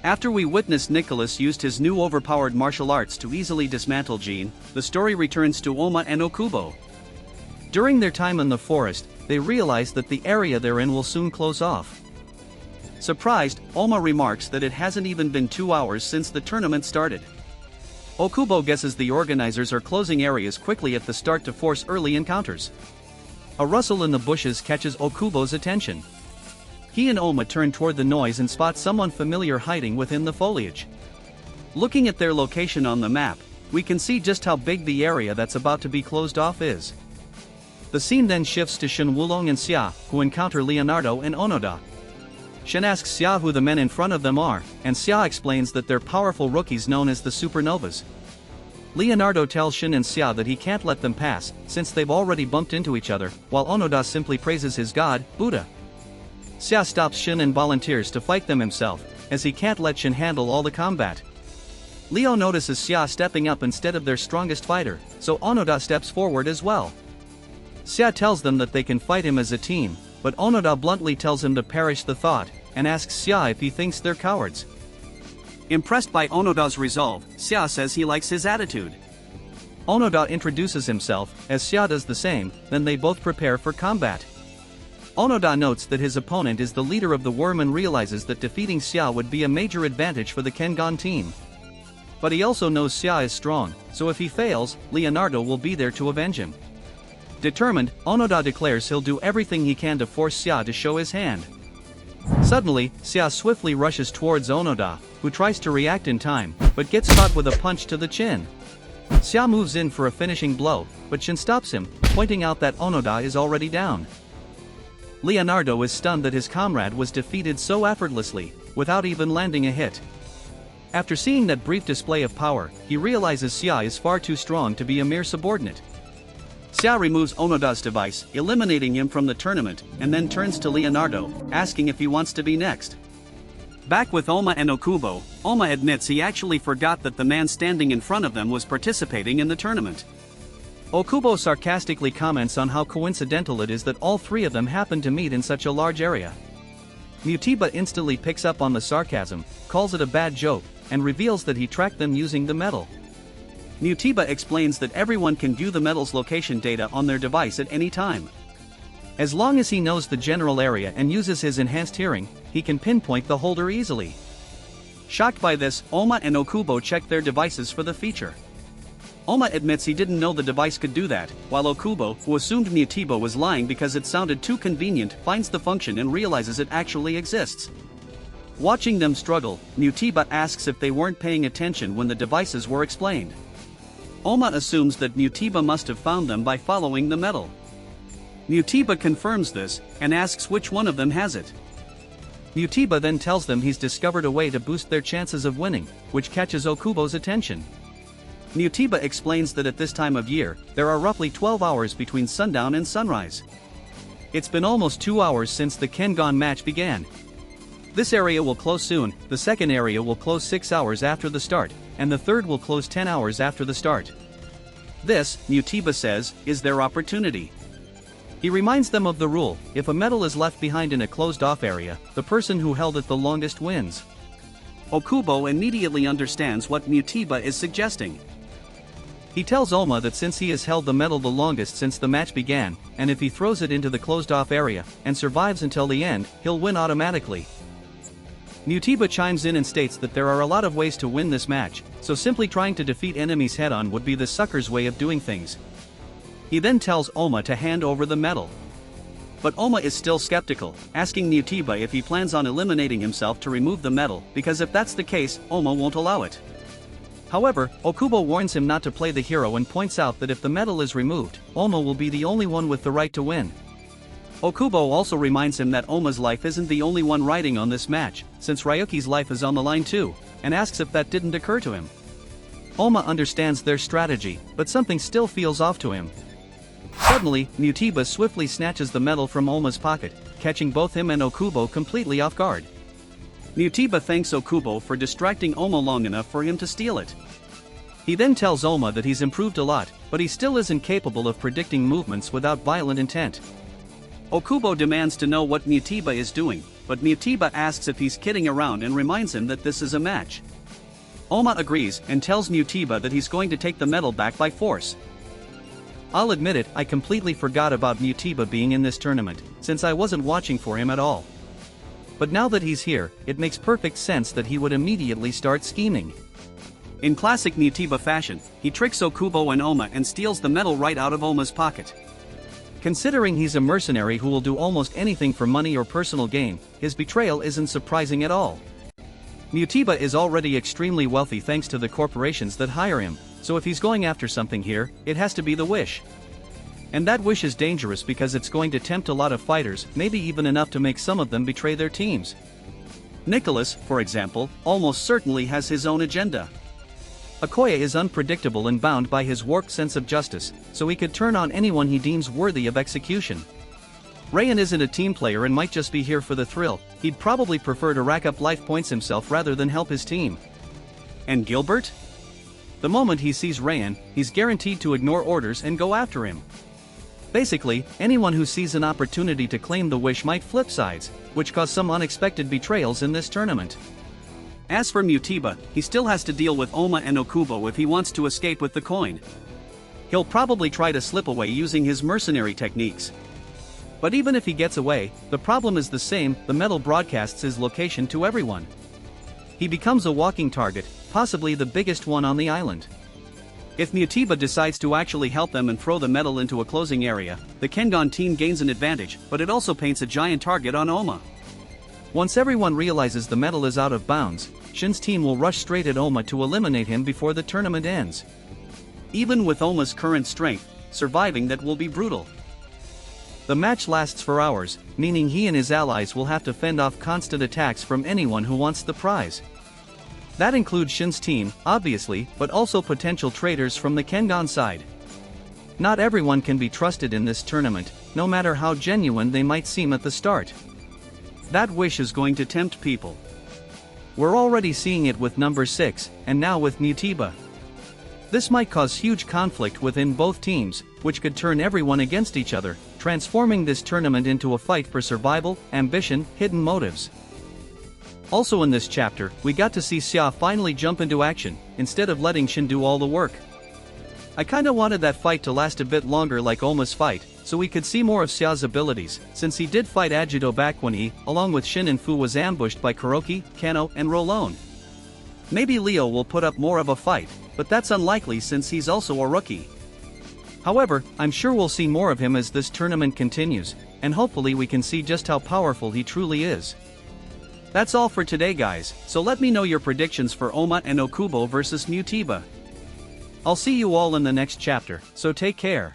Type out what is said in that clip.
After we witnessed Nicholas used his new overpowered martial arts to easily dismantle Jean, the story returns to OHMA and Okubo. During their time in the forest, they realize that the area they're in will soon close off. Surprised, OHMA remarks that it hasn't even been 2 hours since the tournament started. Okubo guesses the organizers are closing areas quickly at the start to force early encounters. A rustle in the bushes catches Okubo's attention. He and OHMA turn toward the noise and spot someone familiar hiding within the foliage. Looking at their location on the map, we can see just how big the area that's about to be closed off is. The scene then shifts to Shin Wulong and Xia, who encounter Leonardo and Onoda. Shin asks Xia who the men in front of them are, and Xia explains that they're powerful rookies known as the Supernovas. Leonardo tells Shin and Xia that he can't let them pass, since they've already bumped into each other, while Onoda simply praises his god, Buddha. Xia stops Shin and volunteers to fight them himself, as he can't let Shin handle all the combat. Leo notices Xia stepping up instead of their strongest fighter, so Onoda steps forward as well. Xia tells them that they can fight him as a team, but Onoda bluntly tells him to perish the thought, and asks Xia if he thinks they're cowards. Impressed by Onoda's resolve, Xia says he likes his attitude. Onoda introduces himself, as Xia does the same, then they both prepare for combat. Onoda notes that his opponent is the leader of the worm and realizes that defeating Xia would be a major advantage for the Kengan team. But he also knows Xia is strong, so if he fails, Leonardo will be there to avenge him. Determined, Onoda declares he'll do everything he can to force Xia to show his hand. Suddenly, Xia swiftly rushes towards Onoda, who tries to react in time, but gets caught with a punch to the chin. Xia moves in for a finishing blow, but Shin stops him, pointing out that Onoda is already down. Leonardo is stunned that his comrade was defeated so effortlessly, without even landing a hit. After seeing that brief display of power, he realizes Xia is far too strong to be a mere subordinate. Xia removes Onoda's device, eliminating him from the tournament, and then turns to Leonardo, asking if he wants to be next. Back with OHMA and Okubo, OHMA admits he actually forgot that the man standing in front of them was participating in the tournament. Okubo sarcastically comments on how coincidental it is that all three of them happen to meet in such a large area. Mutiba instantly picks up on the sarcasm, calls it a bad joke, and reveals that he tracked them using the medal. Mutiba explains that everyone can view the medal's location data on their device at any time. As long as he knows the general area and uses his enhanced hearing, he can pinpoint the holder easily. Shocked by this, OHMA and Okubo check their devices for the feature. OHMA admits he didn't know the device could do that, while Okubo, who assumed Mutiba was lying because it sounded too convenient, finds the function and realizes it actually exists. Watching them struggle, Mutiba asks if they weren't paying attention when the devices were explained. OHMA assumes that Mutiba must have found them by following the medal. Mutiba confirms this, and asks which one of them has it. Mutiba then tells them he's discovered a way to boost their chances of winning, which catches Okubo's attention. Mutiba explains that at this time of year, there are roughly 12 hours between sundown and sunrise. It's been almost 2 hours since the Kengan match began. This area will close soon, the second area will close 6 hours after the start, and the third will close 10 hours after the start. This, Mutiba says, is their opportunity. He reminds them of the rule: if a medal is left behind in a closed-off area, the person who held it the longest wins. Okubo immediately understands what Mutiba is suggesting. He tells OHMA that since he has held the medal the longest since the match began, and if he throws it into the closed-off area, and survives until the end, he'll win automatically. Mutiba chimes in and states that there are a lot of ways to win this match, so simply trying to defeat enemies head-on would be the sucker's way of doing things. He then tells OHMA to hand over the medal. But OHMA is still skeptical, asking Mutiba if he plans on eliminating himself to remove the medal, because if that's the case, OHMA won't allow it. However, Okubo warns him not to play the hero and points out that if the medal is removed, OHMA will be the only one with the right to win. Okubo also reminds him that OHMA's life isn't the only one riding on this match, since Ryuki's life is on the line too, and asks if that didn't occur to him. OHMA understands their strategy, but something still feels off to him. Suddenly, Mutiba swiftly snatches the medal from OHMA's pocket, catching both him and Okubo completely off guard. Mutiba thanks Okubo for distracting OHMA long enough for him to steal it. He then tells OHMA that he's improved a lot, but he still isn't capable of predicting movements without violent intent. Okubo demands to know what Mutiba is doing, but Mutiba asks if he's kidding around and reminds him that this is a match. OHMA agrees and tells Mutiba that he's going to take the medal back by force. I'll admit it, I completely forgot about Mutiba being in this tournament, since I wasn't watching for him at all. But now that he's here, it makes perfect sense that he would immediately start scheming. In classic Mutiba fashion, he tricks Okubo and OHMA and steals the medal right out of OHMA's pocket. Considering he's a mercenary who will do almost anything for money or personal gain, his betrayal isn't surprising at all. Mutiba is already extremely wealthy thanks to the corporations that hire him, so if he's going after something here, it has to be the wish. And that wish is dangerous because it's going to tempt a lot of fighters, maybe even enough to make some of them betray their teams. Nicholas, for example, almost certainly has his own agenda. Okoye is unpredictable and bound by his warped sense of justice, so he could turn on anyone he deems worthy of execution. Rayan isn't a team player and might just be here for the thrill, he'd probably prefer to rack up life points himself rather than help his team. And Gilbert? The moment he sees Rayan, he's guaranteed to ignore orders and go after him. Basically, anyone who sees an opportunity to claim the wish might flip sides, which cause some unexpected betrayals in this tournament. As for Mutiba, he still has to deal with OHMA and Okubo if he wants to escape with the coin. He'll probably try to slip away using his mercenary techniques. But even if he gets away, the problem is the same, the medal broadcasts his location to everyone. He becomes a walking target, possibly the biggest one on the island. If Mutiba decides to actually help them and throw the medal into a closing area, the Kengan team gains an advantage, but it also paints a giant target on OHMA. Once everyone realizes the medal is out of bounds, Shin's team will rush straight at OHMA to eliminate him before the tournament ends. Even with OHMA's current strength, surviving that will be brutal. The match lasts for hours, meaning he and his allies will have to fend off constant attacks from anyone who wants the prize. That includes Shin's team, obviously, but also potential traitors from the Kengan side. Not everyone can be trusted in this tournament, no matter how genuine they might seem at the start. That wish is going to tempt people. We're already seeing it with number 6, and now with Mutiba. This might cause huge conflict within both teams, which could turn everyone against each other, transforming this tournament into a fight for survival, ambition, hidden motives. Also in this chapter, we got to see Xia finally jump into action, instead of letting Shin do all the work. I kinda wanted that fight to last a bit longer like OHMA's fight, so we could see more of Xia's abilities, since he did fight Ajido back when he, along with Shin and Fu, was ambushed by Kuroki, Kano, and Rolone. Maybe Leo will put up more of a fight, but that's unlikely since he's also a rookie. However, I'm sure we'll see more of him as this tournament continues, and hopefully we can see just how powerful he truly is. That's all for today guys, so let me know your predictions for OHMA and Okubo versus Mutiba. I'll see you all in the next chapter, so take care.